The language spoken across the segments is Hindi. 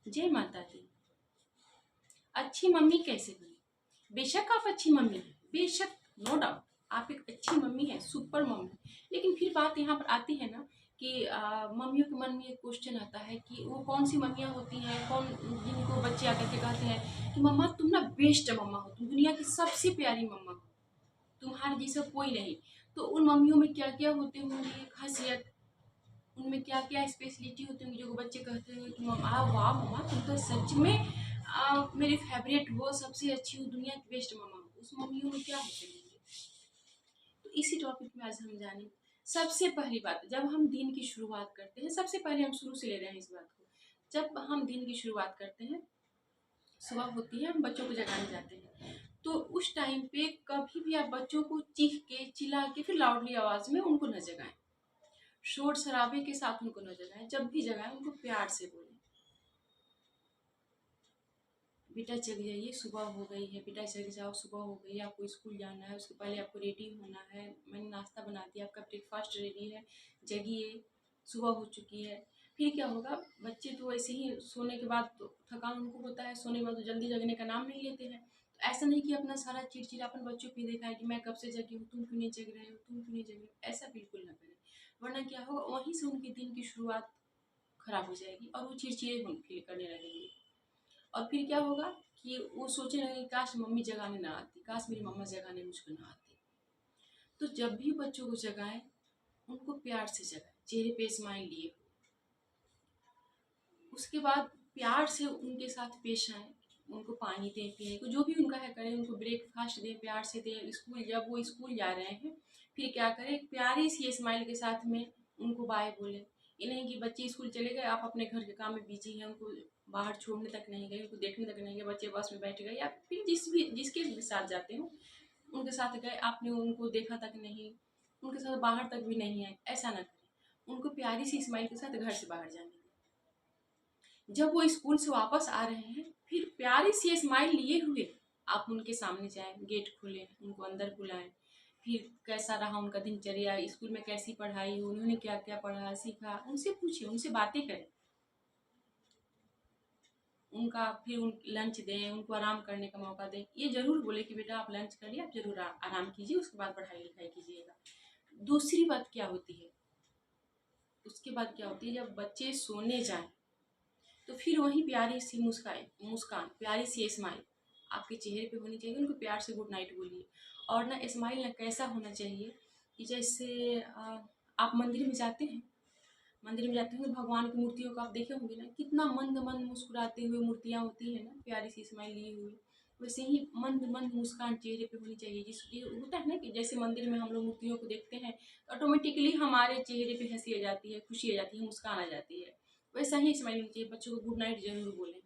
जय माता दी। अच्छी मम्मी कैसे बनी? बेशक आप अच्छी मम्मी हैं, बेशक, नो डाउट आप एक अच्छी मम्मी है, सुपर मम्मी। लेकिन फिर बात यहाँ पर आती है ना कि मम्मियों के मन में एक क्वेश्चन आता है कि वो कौन सी मम्मियाँ होती हैं, कौन जिनको बच्चे आकर के कहते हैं कि मम्मा तुम ना बेस्ट मम्मा हो, तुम दुनिया की सबसे प्यारी मम्मा हो, तुम्हारे जैसा कोई नहीं। तो उन मम्मियों में क्या क्या होते होंगे खासियत, उनमें क्या क्या स्पेशलिटी होती होंगी जो बच्चे कहते हैं कि मम्मा वाह मम्मा तुम तो सच में मेरी फेवरेट हो, सबसे अच्छी हो, दुनिया की बेस्ट मम्मा हो। उस मम्मियों में क्या होते होंगे, तो इसी टॉपिक में आज हम जाने। सबसे पहली बात, जब हम दिन की शुरुआत करते हैं, सबसे पहले हम शुरू से ले रहे हैं इस बात को। जब हम दिन की शुरुआत करते हैं, सुबह होती है, हम बच्चों को जगाने जाते हैं, तो उस टाइम पे कभी भी आप बच्चों को चीख के, चिल्ला के, फिर लाउडली आवाज में उनको न जगाएं। शोर शराबे के साथ उनको न जगाएं। जब भी जगाएं उनको प्यार से बोलें, बेटा जग जाइए, सुबह हो गई है, बेटा जग जाओ, सुबह हो गई है, आपको स्कूल जाना है, उसके पहले आपको रेडी होना है, मैंने नाश्ता बना दिया, आपका ब्रेकफास्ट रेडी है, जगिए, सुबह हो चुकी है। फिर क्या होगा, बच्चे तो ऐसे ही सोने के बाद तो थकान उनको होता है, सोने के बाद तो जल्दी जगने का नाम नहीं लेते हैं। तो ऐसा नहीं कि अपना सारा चिड़चिड़ापन बच्चों पे देखा है कि मैं कब से जगी हूँ, तुम क्यों नहीं जग रहे हो, तुम क्यों नहीं जग रहे हो, ऐसा बिल्कुल ना करें। वरना क्या होगा, वहीं से उनके दिन की शुरुआत खराब हो जाएगी और वो चिड़चिड़े फील करने लगेंगे। और फिर क्या होगा कि वो सोचने लगे काश मम्मी जगाने ना आती, काश मेरी मम्मा जगाने मुझको ना आती। तो जब भी बच्चों को जगाएं, उनको प्यार से जगाएं, चेहरे पे स्माइल लिए। उसके बाद प्यार से उनके साथ पेश आए, उनको पानी दें पीने को, जो भी उनका है करें, उनको ब्रेकफास्ट दें, प्यार से दें। स्कूल जब वो स्कूल जा रहे हैं, फिर क्या करें, प्यारी सी स्माइल के साथ में उनको बाय बोलें। ये नहीं कि बच्चे स्कूल चले गए, आप अपने घर के काम में बिजी हैं, उनको बाहर छोड़ने तक नहीं गए, उनको देखने तक नहीं गए, बच्चे बस में बैठ गए, या फिर जिसके भी साथ जाते हो उनके साथ गए, आपने उनको देखा तक नहीं, उनके साथ बाहर तक भी नहीं आए, ऐसा ना करें। उनको प्यारी सी स्माइल के साथ घर से बाहर जाने दें। जब वो स्कूल से वापस आ रहे हैं, फिर प्यारी सी स्माइल लिए हुए आप उनके सामने जाएं, गेट खोलें, उनको अंदर बुलाएं। फिर कैसा रहा उनका दिनचर्या, स्कूल में कैसी पढ़ाई, उन्होंने क्या क्या पढ़ा सीखा, उनसे पूछिए, उनसे बातें करें। उनका फिर उन लंच दें, उनको आराम करने का मौका दें। ये जरूर बोले कि बेटा आप लंच करिए, आप जरूर आराम कीजिए, उसके बाद पढ़ाई लिखाई कीजिएगा। दूसरी बात क्या होती है, उसके बाद क्या होती है, जब बच्चे सोने जाएं, तो फिर वही प्यारी सी मुस्कान, प्यारी सी स्माइल आपके चेहरे पे होनी चाहिए। उनको प्यार से गुड नाइट बोलिए। और ना स्माइल ना कैसा होना चाहिए कि जैसे आप मंदिर में जाते हैं, मंदिर में जाते होंगे, भगवान की मूर्तियों को आप देखे होंगे ना, कितना मंद मंद मुस्कुराते हुए मूर्तियाँ होती है ना, प्यारी सी स्माइल लिए हुए। वैसे ही मंद मंद मुस्कान चेहरे पे होनी चाहिए। जिस ये होता है ना कि जैसे मंदिर में हम लोग मूर्तियों को देखते हैं तो ऑटोमेटिकली हमारे चेहरे पे हंसी आ जाती है, खुशी आ जाती है, मुस्कान आ जाती है। वैसा ही स्माइल होनी चाहिए। बच्चों को गुड नाइट जरूर बोलें।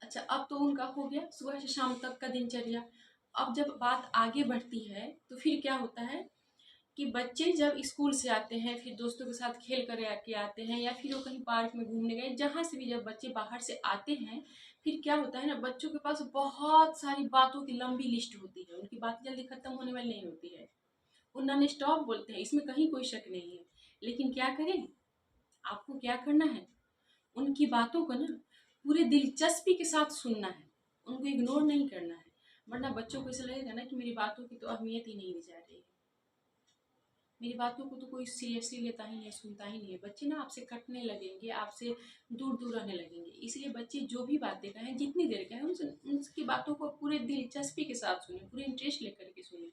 अच्छा, अब तो उनका हो गया सुबह से शाम तक का दिनचर्या। अब जब बात आगे बढ़ती है तो फिर क्या होता है कि बच्चे जब स्कूल से आते हैं, फिर दोस्तों के साथ खेल कर के आते हैं, या फिर वो कहीं पार्क में घूमने गए, जहाँ से भी जब बच्चे बाहर से आते हैं, फिर क्या होता है ना, बच्चों के पास बहुत सारी बातों की लंबी लिस्ट होती है, उनकी बातें जल्दी खत्म होने वाली नहीं होती है। वो नॉन स्टॉप बोलते हैं, इसमें कहीं कोई शक नहीं है। लेकिन क्या करें, आपको क्या करना है, उनकी बातों को ना पूरे दिलचस्पी के साथ सुनना है, उनको इग्नोर नहीं करना है। वरना बच्चों को ऐसा लगेगा ना कि मेरी बातों की तो अहमियत ही नहीं दी जा रही है, मेरी बातों को तो कोई सीरियसली लेता ही नहीं, सुनता ही नहीं है। बच्चे ना आपसे कटने लगेंगे, आपसे दूर दूर रहने लगेंगे। इसलिए बच्चे जो भी बातें कहें, जितनी देर कहें, उनकी बातों को पूरे दिलचस्पी के साथ सुने, पूरे इंटरेस्ट लेकर के सुने।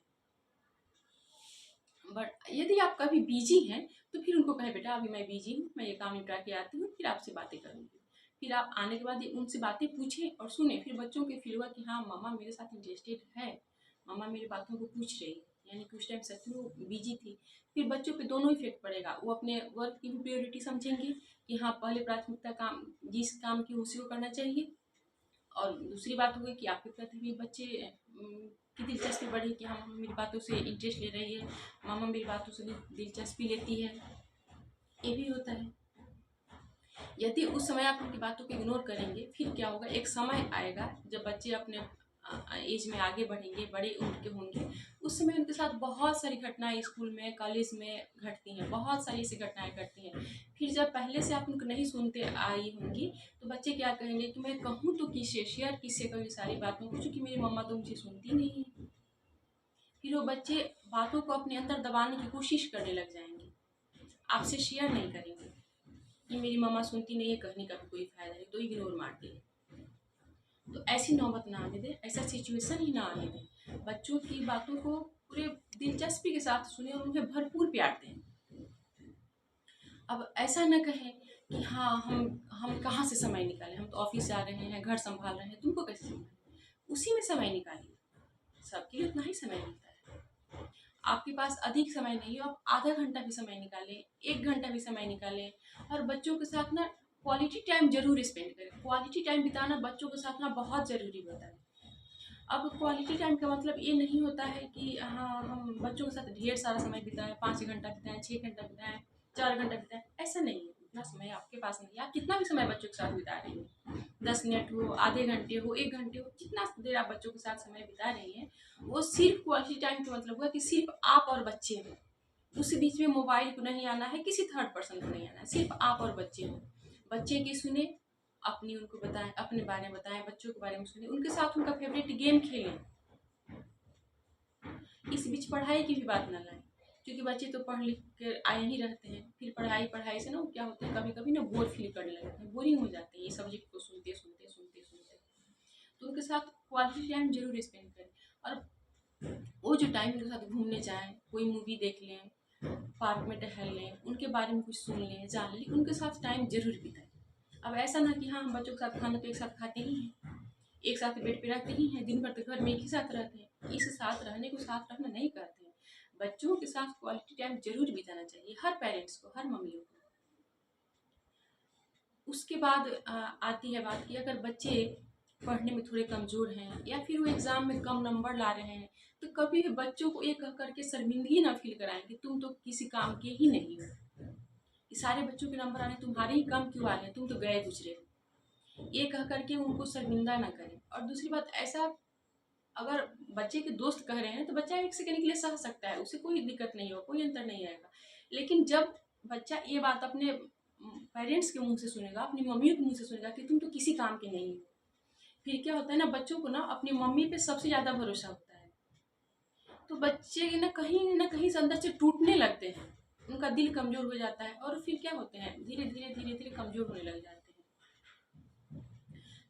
बट यदि आप कभी बिजी हैं तो फिर उनको कहें बेटा अभी मैं बिजी हूँ, मैं ये काम निपटा के आती हूँ, फिर आपसे बातें करूँगी। फिर आप आने के बाद उनसे बातें पूछें और सुने। फिर बच्चों के फील हुआ कि हाँ मामा मेरे साथ इंटरेस्टेड है, मामा मेरी बातों को पूछ रही है, यानी कि उस टाइम सच में वो बिजी थी। फिर बच्चों पे दोनों इफेक्ट पड़ेगा, वो अपने वर्क की भी प्रायोरिटी समझेंगे कि हाँ पहले प्राथमिकता काम, जिस काम की उसी को करना चाहिए। और दूसरी बात हो गई कि आपके प्रति भी बच्चे की दिलचस्पी बढ़ी कि हाँ मामा मेरी बातों से इंटरेस्ट ले रही है, मामा मेरी बातों से दिलचस्पी लेती है। ये भी होता है। यदि उस समय आप उनकी बातों को इग्नोर करेंगे, फिर क्या होगा, एक समय आएगा जब बच्चे अपने एज में आगे बढ़ेंगे, बड़े उम्र के होंगे, उस समय उनके साथ बहुत सारी घटनाएं स्कूल में, कॉलेज में घटती हैं, बहुत सारी ऐसी घटनाएं घटती हैं। फिर जब पहले से आप उनको नहीं सुनते आई होंगी तो बच्चे क्या कहेंगे कि मैं कहूँ तो किससे, शेयर किससे करूँ सारी बातों को, क्योंकि मेरी मम्मा तो मुझे सुनती नहीं है। फिर वो बच्चे बातों को अपने अंदर दबाने की कोशिश करने लग जाएंगे, आपसे शेयर नहीं करेंगे कि मेरी मम्मा सुनती नहीं है, कहने का भी कोई फायदा नहीं, तो इग्नोर मार दे। तो ऐसी नौबत ना आने दें, ऐसा सिचुएशन ही ना आने दें। बच्चों की बातों को पूरे दिलचस्पी के साथ सुने और उन्हें भरपूर प्यार दें। अब ऐसा न कहें कि हाँ हम कहाँ से समय निकालें, हम तो ऑफिस से आ रहे हैं, घर संभाल रहे हैं, तुमको कैसे संभालें। उसी में समय निकालिए, सबके लिए उतना ही समय मिलता है। आपके पास अधिक समय नहीं हो, आप आधा घंटा भी समय निकालें, 1 घंटा भी समय निकालें और बच्चों के साथ ना क्वालिटी टाइम जरूर स्पेंड करें। क्वालिटी टाइम बिताना बच्चों के साथ ना बहुत ज़रूरी होता है। अब क्वालिटी टाइम का मतलब ये नहीं होता है कि हाँ हम बच्चों के साथ ढेर सारा समय बिताएं, 5 घंटा बिताएं, 6 घंटा बिताएं, 4 घंटा बिताएं, ऐसा नहीं है। इतना समय आपके पास नहीं है। आप कितना भी समय बच्चों के साथ बिता रही हैं, 10 मिनट हो, आधे घंटे हो, 1 घंटे हो, जितना देर आप बच्चों के साथ समय बिता रही हैं, वो सिर्फ क्वालिटी टाइम का मतलब हुआ कि सिर्फ आप और बच्चे हो। उस बीच में मोबाइल को नहीं आना है, किसी थर्ड पर्सन को नहीं आना है, सिर्फ आप और बच्चे हो। बच्चे की सुने, अपनी उनको बताएं, अपने बारे में बताएं, बच्चों के बारे में सुने, उनके साथ उनका फेवरेट गेम खेलें। इस बीच पढ़ाई की भी बात न लाएं, क्योंकि बच्चे तो पढ़ लिख कर आए ही रहते हैं, फिर पढ़ाई से ना क्या होता है, कभी कभी ना बोर फील करने लगते हैं, बोरिंग हो जाते हैं ये सब्जेक्ट को सुनते सुनते सुनते सुनते। तो उनके साथ क्वालिटी टाइम जरूर स्पेंड करें और वो जो टाइम उनके साथ घूमने जाएं, कोई मूवी देख लें, पार्क में टहल लें, उनके बारे में कुछ सुन लें, जान लें, उनके साथ टाइम जरूर बिताएं। अब ऐसा ना कि हाँ हम बच्चों के साथ खाना तो एक साथ खाते ही हैं, एक साथ बेड पे रहते ही हैं, दिन भर तो घर में एक ही साथ रहते हैं। इस साथ रहने को साथ रखना नहीं करते हैं। बच्चों के साथ क्वालिटी टाइम जरूर बिताना चाहिए हर पेरेंट्स को, हर मम्मियों को। उसके बाद आती है बात कि अगर बच्चे पढ़ने में थोड़े कमज़ोर हैं या फिर वो एग्ज़ाम में कम नंबर ला रहे हैं, तो कभी भी बच्चों को ये कह करके शर्मिंदगी ना फील कराएं कि तुम तो किसी काम के ही नहीं हो, कि सारे बच्चों के नंबर आने तुम्हारे ही कम क्यों आ रहे हैं, तुम तो गए गुजरे। ये कह करके उनको शर्मिंदा ना करें। और दूसरी बात, ऐसा अगर बच्चे के दोस्त कह रहे हैं तो बच्चा 1 सेकंड के लिए सह सकता है, उसे कोई दिक्कत नहीं होगा, कोई अंतर नहीं आएगा। लेकिन जब बच्चा ये बात अपने पेरेंट्स के मुंह से सुनेगा, अपनी मम्मियों के मुंह से सुनेगा कि तुम तो किसी काम के नहीं हो, फिर क्या होता है ना, बच्चों को ना अपनी मम्मी पे सबसे ज़्यादा भरोसा होता है। तो बच्चे ना कहीं से अंदर से टूटने लगते हैं, उनका दिल कमज़ोर हो जाता है और फिर क्या होते हैं, धीरे धीरे धीरे धीरे कमज़ोर होने लग जाते हैं।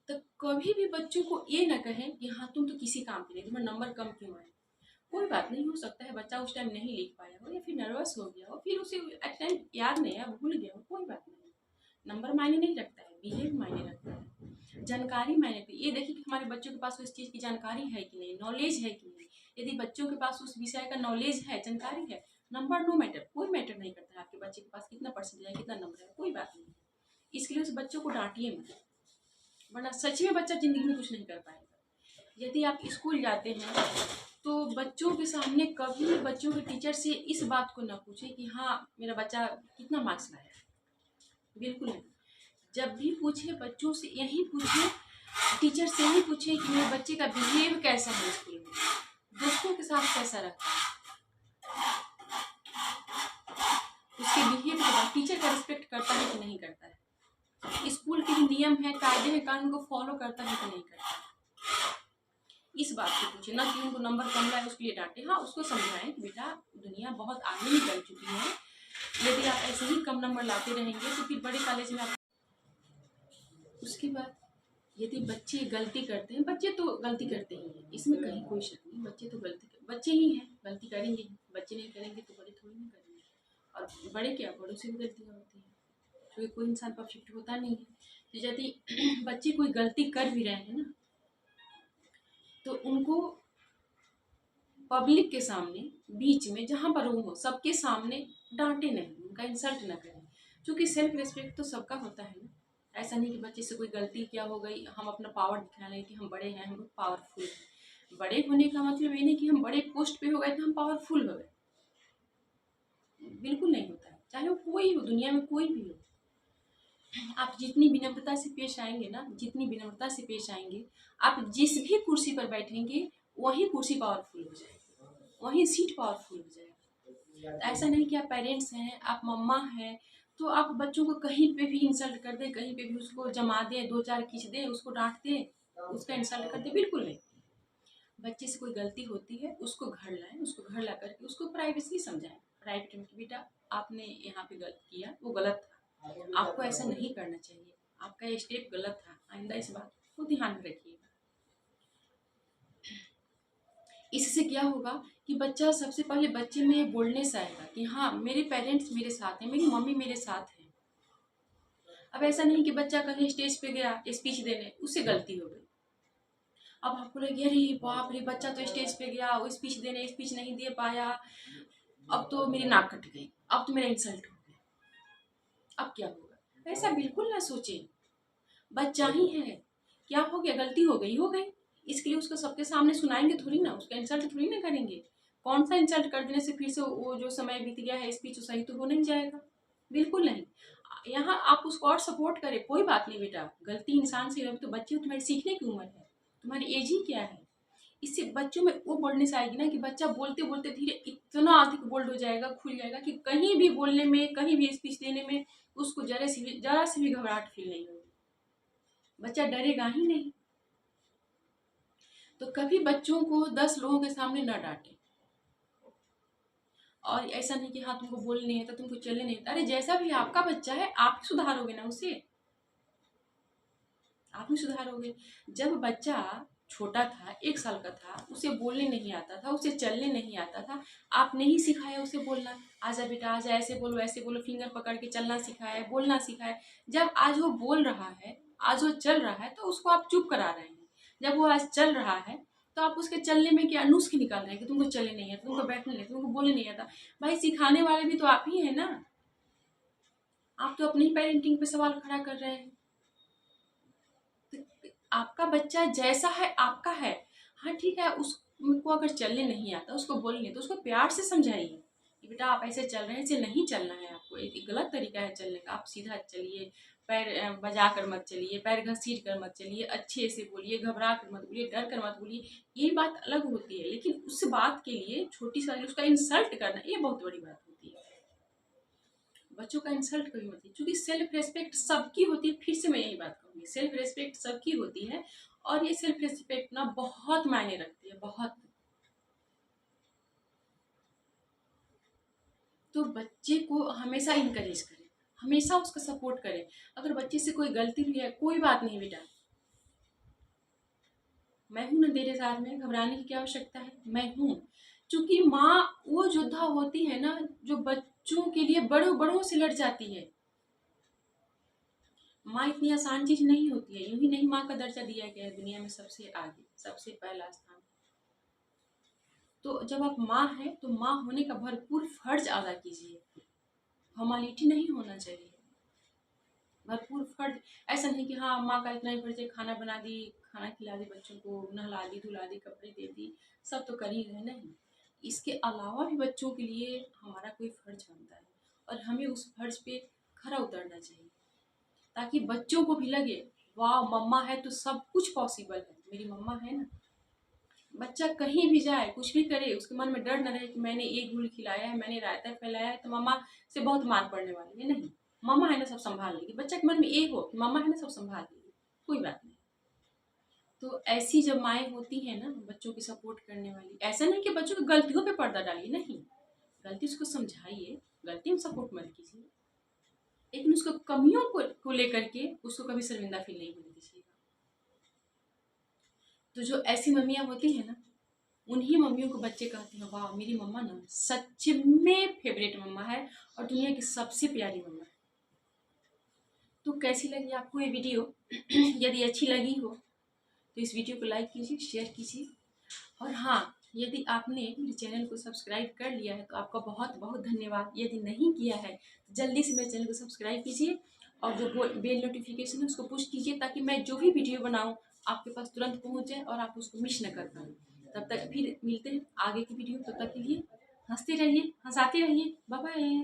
तो कभी भी बच्चों को ये ना कहें कि हाँ तुम तो किसी काम के नहीं, तुम्हारा नंबर कम क्यों आए। कोई बात नहीं, हो सकता है बच्चा उस टाइम नहीं लिख पाया हो या फिर नर्वस हो गया हो, फिर उसे एट टाइम याद नहीं है, भूल गया हो, कोई बात नहीं। नंबर मायने नहीं रखता है, बिहेव मायने रखता है, जानकारी मायने रखती है। ये देखिए कि हमारे बच्चों के पास उस चीज़ की जानकारी है कि नहीं, नॉलेज है कि नहीं। यदि बच्चों के पास उस विषय का नॉलेज है, जानकारी है, नंबर नो मैटर, कोई मैटर नहीं करता है आपके बच्चे के पास कितना परसेंटेज है, कितना नंबर है, कोई बात नहीं। इसके लिए उस बच्चों को डांटिए मत, वरना सच में बच्चा ज़िंदगी में कुछ नहीं कर पाएगा। यदि आप स्कूल जाते हैं तो बच्चों के सामने कभी बच्चों के टीचर से इस बात को ना पूछें कि हाँ मेरा बच्चा कितना मार्क्स लाया, बिल्कुल नहीं। जब भी पूछे बच्चों से यही पूछे, टीचर से ही पूछे कि मेरे बच्चे का बिहेव कैसा है स्कूल में, दोस्तों के साथ कैसा रहता है, उसके बिहेव के बाद टीचर का रिस्पेक्ट करता है कि नहीं करता है, स्कूल के जो नियम है, कायदे हैं, कानून को फॉलो करता है कि नहीं करता है। इस बात को पूछे, ना कि उनको नंबर कम लाए उसके लिए डांटे। हाँ उसको समझाएं कि बेटा दुनिया बहुत आगे निकल चुकी है, यदि आप ऐसे ही कम नंबर लाते रहेंगे तो फिर बड़े कॉलेज में आप। उसके बाद यदि बच्चे गलती करते हैं, बच्चे तो गलती करते ही हैं, इसमें कहीं कोई शक नहीं, बच्चे तो बच्चे ही हैं, गलती करेंगे। बच्चे नहीं करेंगे तो बड़े थोड़ी नहीं करेंगे, और बड़े क्या, बड़ों से भी गलतियाँ होती हैं, क्योंकि कोई इंसान परफेक्ट होता नहीं है। तो यदि बच्चे कोई गलती कर भी रहे हैं ना, तो उनको पब्लिक के सामने, बीच में जहाँ पर वो हो, सबके सामने डांटे नहीं, उनका इंसल्ट ना करें, क्योंकि सेल्फ रिस्पेक्ट तो सबका होता है ना। ऐसा नहीं कि बच्चे से कोई गलती क्या हो गई, हम अपना पावर दिखा लें कि हम बड़े हैं, हम पावरफुल हैं। बड़े होने का मतलब ये नहीं कि हम बड़े पोस्ट पे हो गए तो हम पावरफुल हो गए, बिल्कुल नहीं होता है। चाहे वो कोई हो, दुनिया में कोई भी हो, आप जितनी विनम्रता से पेश आएंगे ना, जितनी विनम्रता से पेश आएंगे, आप जिस भी कुर्सी पर बैठेंगे वही कुर्सी पावरफुल हो जाएगी। वहीं सीट पावरफुल हो जाएगा। तो ऐसा नहीं कि आप पेरेंट्स हैं, आप मम्मा हैं, तो आप बच्चों को कहीं पे भी इंसल्ट कर दें, कहीं पे भी उसको जमा दें, 2-4 खींच दें, उसको डांट दें, उसका इंसल्ट कर दें, बिल्कुल नहीं। बच्चे से कोई गलती होती है, उसको घर लाएं, उसको घर ला करके उसको प्राइवेसी समझाएं, प्राइवेट में कि बेटा आपने यहाँ पे गलत किया, वो गलत था, आपको ऐसा नहीं करना चाहिए, आपका ये स्टेप गलत था, आइंदा इस बात को ध्यान में रखिएगा। इससे क्या होगा कि बच्चा सबसे पहले बच्चे में ये बोलनेस आएगा कि हाँ मेरे पेरेंट्स मेरे साथ हैं, मेरी मम्मी मेरे साथ है। अब ऐसा नहीं कि बच्चा कहीं स्टेज पे गया स्पीच देने, उससे गलती हो गई, अब आपको लगे अरे बाप रे बच्चा तो स्टेज पे गया, वो स्पीच देने स्पीच नहीं दे पाया, अब तो मेरी नाक कट गई, अब तो मेरा इंसल्ट हो गया, अब क्या होगा। ऐसा बिल्कुल ना सोचे, बच्चा ही है, क्या हो गया, गलती हो गई, हो गई, इसके लिए उसको सबके सामने सुनाएंगे थोड़ी ना, उसका इंसल्ट थोड़ी ना करेंगे। कौन सा इंसल्ट कर देने से फिर से वो जो समय बीत गया है स्पीच सही तो हो नहीं जाएगा, बिल्कुल नहीं। यहाँ आप उसको और सपोर्ट करें, कोई बात नहीं बेटा, गलती इंसान से हो, तो बच्चे हो, तुम्हारी सीखने की उम्र है, तुम्हारी एज ही क्या है। इससे बच्चों में वो बोल्डनेस आएगी ना कि बच्चा बोलते बोलते धीरे इतना अधिक बोल्ड हो जाएगा, खुल जाएगा कि कहीं भी बोलने में, कहीं भी स्पीच देने में उसको जरा सी भी घबराहट फील नहीं होगी, बच्चा डरेगा ही नहीं। तो कभी बच्चों को 10 लोगों के सामने न डांटे, और ऐसा नहीं कि हाँ तुमको बोलने नहीं आता, तुमको चलने नहीं आता, अरे जैसा भी आपका बच्चा है आप ही सुधारोगे ना उसे, आप ही सुधारोगे। जब बच्चा छोटा था, 1 साल का था, उसे बोलने नहीं आता था, उसे चलने नहीं आता था, आपने ही सिखाया उसे बोलना, आजा बेटा आजा, ऐसे बोलो ऐसे बोलो, फिंगर पकड़ के चलना सिखाया, बोलना सिखाया। जब आज वो बोल रहा है, आज वो चल रहा है, तो उसको आप चुप करा रहे हैं। जब वो आज चल रहा है तो आप उसके चलने में क्या नुस्खे निकाल रहे हैं कि तुमको चलने नहीं आता, तुमको बैठने नहीं, तुमको बोलने नहीं आता। भाई सिखाने वाले भी तो आप ही है ना, आप तो अपनी पेरेंटिंग पे सवाल खड़ा कर रहे हैं। आपका बच्चा जैसा है आपका है, हाँ ठीक है, उसको अगर चलने नहीं आता, उसको बोलने, तो उसको प्यार से समझाइए कि बेटा आप ऐसे चल रहे हैं, ऐसे नहीं चलना है, आपको एक गलत तरीका है चलने का, आप सीधा चलिए, पैर बजा कर मत चलिए, पैर घसीट कर मत चलिए, अच्छे से बोलिए, घबरा कर मत बोलिए, डर कर मत बोलिए। ये बात अलग होती है, लेकिन उस बात के लिए छोटी सा उसका इंसल्ट करना, ये बहुत बड़ी बात होती है। बच्चों का इंसल्ट कभी मत कीजिए, क्योंकि सेल्फ रेस्पेक्ट सबकी होती है, फिर से मैं यही बात कहूँगी, सेल्फ रेस्पेक्ट सबकी होती है, और ये सेल्फ रेस्पेक्ट ना बहुत मायने रखती है, बहुत। तो बच्चे को हमेशा इनकरेज करें, हमेशा उसका सपोर्ट करें। अगर बच्चे से कोई गलती हुई है, कोई बात नहीं बेटा, मैं हूं ना तेरे साथ में, घबराने की क्या आवश्यकता है, मैं हूं। क्योंकि माँ वो योद्धा होती है ना, जो बच्चों के लिए बड़ों बड़ों से लड़ जाती है। माँ इतनी आसान चीज नहीं होती है, यूं ही नहीं माँ का दर्जा दिया गया है दुनिया में सबसे आगे, सबसे पहला स्थान। तो जब आप माँ हैं तो माँ होने का भरपूर फर्ज अदा कीजिए, फॉर्मेलिटी नहीं होना चाहिए, भरपूर फर्ज। ऐसा नहीं कि हाँ माँ का इतना ही फर्ज है, खाना बना दी, खाना खिला दी, बच्चों को नहला दी धुला दी, कपड़े दे दी, सब तो कर ही रहे, नहीं। इसके अलावा भी बच्चों के लिए हमारा कोई फर्ज बनता है, और हमें उस फर्ज पे खरा उतरना चाहिए, ताकि बच्चों को भी लगे वाह मम्मा है तो सब कुछ पॉसिबल है, मेरी मम्मा है ना। बच्चा कहीं भी जाए, कुछ भी करे, उसके मन में डर न रहे कि मैंने एक घूल खिलाया है, मैंने रायता फैलाया है तो मम्मा से बहुत मार पड़ने वाली है, नहीं, मम्मा है ना सब संभाल लेगी। बच्चा के मन में एक हो कि मम्मा है ना सब संभाल लेगी, कोई बात नहीं। तो ऐसी जब माएँ होती हैं ना बच्चों की सपोर्ट करने वाली, ऐसा नहीं कि बच्चों की गलतियों पे पर्दा डालिए, नहीं, गलती उसको समझाइए, गलती में सपोर्ट मत कीजिए, लेकिन उसको कमियों को लेकर के उसको कभी शर्मिंदा फील नहीं होने दीजिएगा। तो जो ऐसी मम्मियाँ होती हैं ना, उन्हीं मम्मियों को बच्चे कहते हैं वाह मेरी मम्मा ना सच में फेवरेट मम्मा है, और दुनिया की सबसे प्यारी मम्मा है। तो कैसी लगी आपको ये वीडियो? यदि अच्छी लगी हो तो इस वीडियो को लाइक कीजिए, शेयर कीजिए, और हाँ, यदि आपने मेरे चैनल को सब्सक्राइब कर लिया है तो आपका बहुत बहुत धन्यवाद। यदि नहीं किया है तो जल्दी से मेरे चैनल को सब्सक्राइब कीजिए, और जो बेल नोटिफिकेशन है उसको पुश कीजिए, ताकि मैं जो भी वीडियो बनाऊँ आपके पास तुरंत पहुँच जाए और आप उसको मिस न कर पाएँ। तब तक फिर मिलते हैं आगे की वीडियो, तब तक के लिए हंसते रहिए, हंसाते रहिए, बाय बाय।